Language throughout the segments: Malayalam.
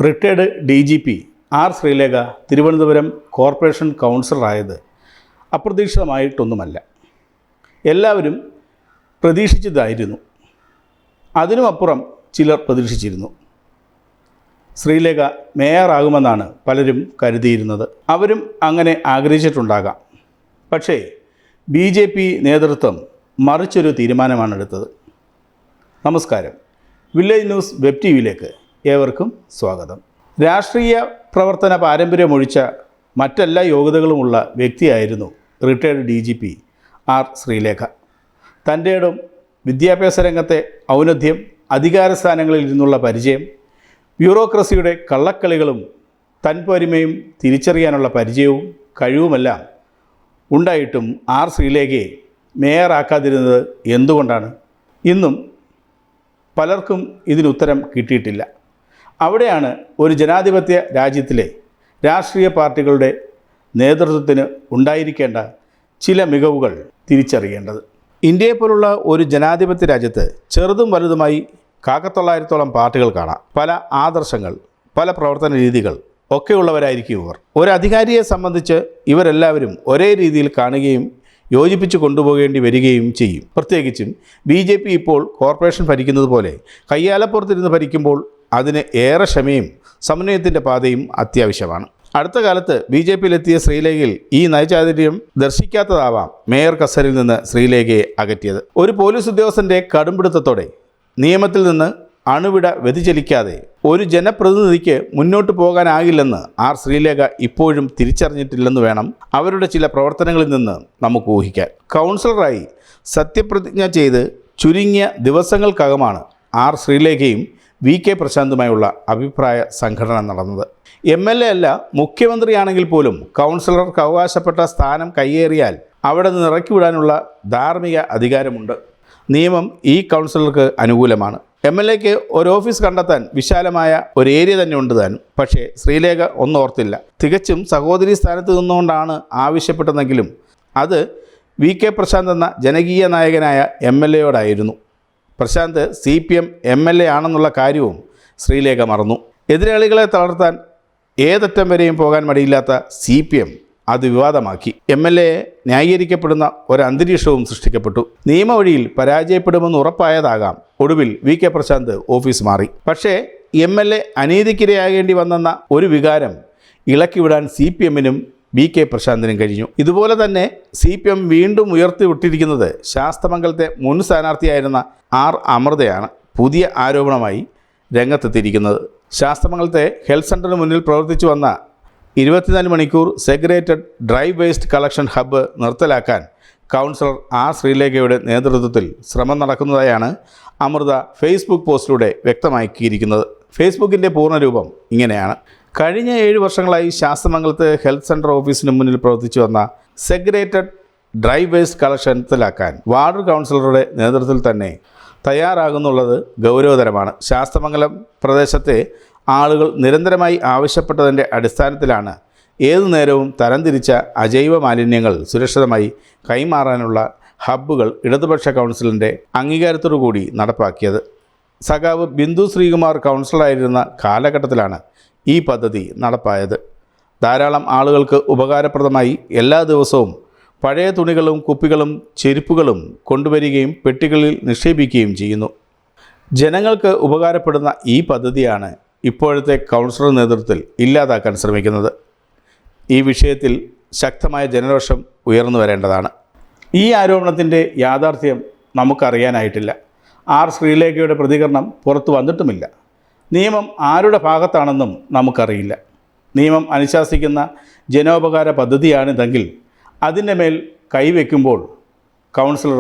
Retired DGP R Sreelekha Thiruvananthapuram corporation കൗൺസിലറായത് അപ്രതീക്ഷിതമായിട്ടൊന്നുമല്ല. എല്ലാവരും പ്രതീക്ഷിച്ചതായിരുന്നു. അതിനുമപ്പുറം ചിലർ പ്രതീക്ഷിച്ചിരുന്നു. ശ്രീലേഖ മേയറാകുമെന്നാണ് പലരും കരുതിയിരുന്നത്. അവരും അങ്ങനെ ആഗ്രഹിച്ചിട്ടുണ്ടാകാം. പക്ഷേ BJP നേതൃത്വം മറിച്ചൊരു തീരുമാനമാണ് എടുത്തത്. നമസ്കാരം, വില്ലേജ് ന്യൂസ് വെബ് TVയിലേക്ക് ഏവർക്കും സ്വാഗതം. രാഷ്ട്രീയ പ്രവർത്തന പാരമ്പര്യമൊഴിച്ച മറ്റെല്ലാ യോഗ്യതകളുമുള്ള വ്യക്തിയായിരുന്നു റിട്ടയർഡ് DGP ആർ ശ്രീലേഖ. തൻ്റെ ഇടം, വിദ്യാഭ്യാസ രംഗത്തെ ഔന്നത്യം, അധികാരസ്ഥാനങ്ങളിൽ നിന്നുള്ള പരിചയം, ബ്യൂറോക്രസിയുടെ കള്ളക്കളികളും തൻപോരിമയും തിരിച്ചറിയാനുള്ള പരിചയവും കഴിവുമെല്ലാം ഉണ്ടായിട്ടും ആർ ശ്രീലേഖയെ മേയറാക്കാതിരുന്നത് എന്തുകൊണ്ടാണ്? ഇന്നും പലർക്കും ഇതിനുത്തരം കിട്ടിയിട്ടില്ല. അവിടെയാണ് ഒരു ജനാധിപത്യ രാജ്യത്തിലെ രാഷ്ട്രീയ പാർട്ടികളുടെ നേതൃത്വത്തിന് ഉണ്ടായിരിക്കേണ്ട ചില മികവുകൾ തിരിച്ചറിയേണ്ടത്. ഇന്ത്യയെപ്പോലുള്ള ഒരു ജനാധിപത്യ രാജ്യത്ത് ചെറുതും വലുതുമായി കാക്കത്തൊള്ളായിരത്തോളം പാർട്ടികൾ കാണാം. പല ആദർശങ്ങൾ, പല പ്രവർത്തന രീതികൾ ഒക്കെയുള്ളവരായിരിക്കും ഇവർ. ഒരു അധികാരിയെ സംബന്ധിച്ച് ഇവരെല്ലാവരും ഒരേ രീതിയിൽ കാണുകയും യോജിപ്പിച്ച് കൊണ്ടുപോകേണ്ടി വരികയും ചെയ്യും. പ്രത്യേകിച്ചും BJP ഇപ്പോൾ കോർപ്പറേഷൻ ഭരിക്കുന്നത് പോലെ കയ്യാലപ്പുറത്തിരുന്ന് ഭരിക്കുമ്പോൾ അതിന് ഏറെ ക്ഷമയും സമന്വയത്തിൻ്റെ പാതയും അത്യാവശ്യമാണ്. അടുത്ത കാലത്ത് BJPയിലെത്തിയ ശ്രീലേഖയിൽ ഈ നയചാതുര്യം ദർശിക്കാത്തതാവാം മേയർ കസേരയിൽ നിന്ന് ശ്രീലേഖയെ അകറ്റിയത്. ഒരു പോലീസ് ഉദ്യോഗസ്ഥൻ്റെ കടുംപിടുത്തത്തോടെ നിയമത്തിൽ നിന്ന് അണുവിട വ്യതിചലിക്കാതെ ഒരു ജനപ്രതിനിധിക്ക് മുന്നോട്ട് പോകാനാകില്ലെന്ന് ആർ ശ്രീലേഖ ഇപ്പോഴും തിരിച്ചറിഞ്ഞിട്ടില്ലെന്ന് വേണം അവരുടെ ചില പ്രവർത്തനങ്ങളിൽ നിന്ന് നമുക്ക് ഊഹിക്കാൻ. കൗൺസിലറായി സത്യപ്രതിജ്ഞ ചെയ്ത് ചുരുങ്ങിയ ദിവസങ്ങൾക്കകമാണ് ആർ ശ്രീലേഖയും VK പ്രശാന്തുമായുള്ള അഭിപ്രായ സംഘടന നടന്നത്. MLA അല്ല, മുഖ്യമന്ത്രിയാണെങ്കിൽ പോലും കൗൺസിലർക്ക് അവകാശപ്പെട്ട സ്ഥാനം കയ്യേറിയാൽ അവിടെ നിന്ന് ഇറക്കിവിടാനുള്ള ധാർമ്മിക അധികാരമുണ്ട്. നിയമം ഈ കൗൺസിലർക്ക് അനുകൂലമാണ്. MLAക്ക് ഒരു ഓഫീസ് കണ്ടെത്താൻ വിശാലമായ ഒരു ഏരിയ തന്നെ ഉണ്ട് താനും. പക്ഷേ ശ്രീലേഖ ഒന്നോർത്തില്ല. തികച്ചും സഹോദരി സ്ഥാനത്ത് നിന്നുകൊണ്ടാണ് ആവശ്യപ്പെട്ടതെങ്കിലും അത് VK പ്രശാന്ത് എന്ന ജനകീയ നായകനായ MLAയോടായിരുന്നു. പ്രശാന്ത് CPM MLA ആണെന്നുള്ള കാര്യവും ശ്രീലേഖ മറന്നു. എതിരാളികളെ തളർത്താൻ ഏതറ്റം വരെയും പോകാൻ മടിയില്ലാത്ത CPM അത് വിവാദമാക്കി. MLA ന്യായീകരിക്കപ്പെടുന്ന ഒരു അന്തരീക്ഷവും സൃഷ്ടിക്കപ്പെട്ടു. നിയമവഴിയിൽ പരാജയപ്പെടുമെന്ന് ഉറപ്പായതാകാം ഒടുവിൽ VK പ്രശാന്ത് ഓഫീസ് മാറി. പക്ഷേ MLA അനീതിക്കിരയാകേണ്ടി വന്നെന്ന ഒരു വികാരം ഇളക്കിവിടാൻ CPMനും VK പ്രശാന്തിനും കഴിഞ്ഞു. ഇതുപോലെ തന്നെ CPM വീണ്ടും ഉയർത്തിവിട്ടിരിക്കുന്നത് ശാസ്തമംഗലത്തെ മുൻ സ്ഥാനാർത്ഥിയായിരുന്ന ആർ അമൃതയാണ് പുതിയ ആരോപണമായി രംഗത്തെത്തിയിരിക്കുന്നത്. ശാസ്തമംഗലത്തെ ഹെൽത്ത് സെൻ്ററിന് മുന്നിൽ പ്രവർത്തിച്ചു വന്ന 24 മണിക്കൂർ segregated dry waste collection hub നിർത്തലാക്കാൻ കൗൺസിലർ ആർ ശ്രീലേഖയുടെ നേതൃത്വത്തിൽ ശ്രമം നടക്കുന്നതായാണ് അമൃത ഫേസ്ബുക്ക് പോസ്റ്റിലൂടെ വ്യക്തമാക്കിയിരിക്കുന്നത്. ഫേസ്ബുക്കിൻ്റെ പൂർണ്ണരൂപം ഇങ്ങനെയാണ്: കഴിഞ്ഞ 7 വർഷങ്ങളായി ശാസ്തമംഗലത്ത് ഹെൽത്ത് സെൻ്റർ ഓഫീസിന് മുന്നിൽ പ്രവർത്തിച്ചു വന്ന സെഗ്രേറ്റഡ് ഡ്രൈ വേസ്റ്റ് കളക്ഷൻ നിർത്തലാക്കാൻ വാർഡ് കൗൺസിലറുടെ നേതൃത്വത്തിൽ തന്നെ തയ്യാറാകുന്നുള്ളത് ഗൗരവതരമാണ്. ശാസ്തമംഗലം പ്രദേശത്തെ ആളുകൾ നിരന്തരമായി ആവശ്യപ്പെട്ടതിൻ്റെ അടിസ്ഥാനത്തിലാണ് ഏതു നേരവും തരംതിരിച്ച അജൈവ മാലിന്യങ്ങൾ സുരക്ഷിതമായി കൈമാറാനുള്ള ഹബ്ബുകൾ ഇടതുപക്ഷ കൗൺസിലിൻ്റെ അംഗീകാരത്തോടുകൂടി നടപ്പാക്കിയത്. സഖാവ് ബിന്ദു ശ്രീകുമാർ കൗൺസിലറായിരുന്ന കാലഘട്ടത്തിലാണ് ഈ പദ്ധതി നടപ്പായത്. ധാരാളം ആളുകൾക്ക് ഉപകാരപ്രദമായി എല്ലാ ദിവസവും പഴയ തുണികളും കുപ്പികളും ചെരുപ്പുകളും കൊണ്ടുവരികയും പെട്ടികളിൽ നിക്ഷേപിക്കുകയും ചെയ്യുന്നു. ജനങ്ങൾക്ക് ഉപകാരപ്പെടുന്ന ഈ പദ്ധതിയാണ് ഇപ്പോഴത്തെ കൗൺസിലർ നേതൃത്വത്തിൽ ഇല്ലാതാക്കാൻ ശ്രമിക്കുന്നത്. ഈ വിഷയത്തിൽ ശക്തമായ ജനരോഷം ഉയർന്നു വരേണ്ടതാണ്. ഈ ആരോപണത്തിൻ്റെ യാഥാർത്ഥ്യം നമുക്കറിയാനായിട്ടില്ല. ആർ ശ്രീലേഖയുടെ പ്രതികരണം പുറത്തു വന്നിട്ടുമില്ല. നിയമം ആരുടെ ഭാഗത്താണെന്നും നമുക്കറിയില്ല. നിയമം അനുശാസിക്കുന്ന ജനോപകാര പദ്ധതിയാണിതെങ്കിൽ അതിൻ്റെ മേൽ കൈവയ്ക്കുമ്പോൾ കൗൺസിലർ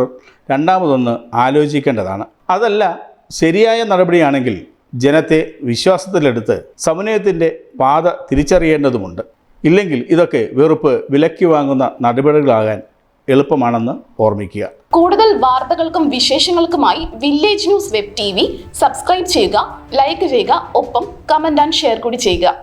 രണ്ടാമതൊന്ന് ആലോചിക്കേണ്ടതാണ്. അതല്ല, ശരിയായ നടപടിയാണെങ്കിൽ ജനത്തെ വിശ്വാസത്തിലെടുത്ത് സമന്വയത്തിൻ്റെ പാത തിരിച്ചറിയേണ്ടതുമുണ്ട്. ഇല്ലെങ്കിൽ ഇതൊക്കെ വെറുപ്പ് വിലക്കി വാങ്ങുന്ന നടപടികളാകാൻ എളുപ്പമാണെന്ന് ഓർമ്മിക്കുക. കൂടുതൽ വാർത്തകൾക്കും വിശേഷങ്ങൾക്കുമായി village news web TV subscribe ചെയ്യുക, ലൈക്ക് ചെയ്യുക, ഒപ്പം കമന്റ് ആൻഡ് ഷെയർ കൂടി ചെയ്യുക.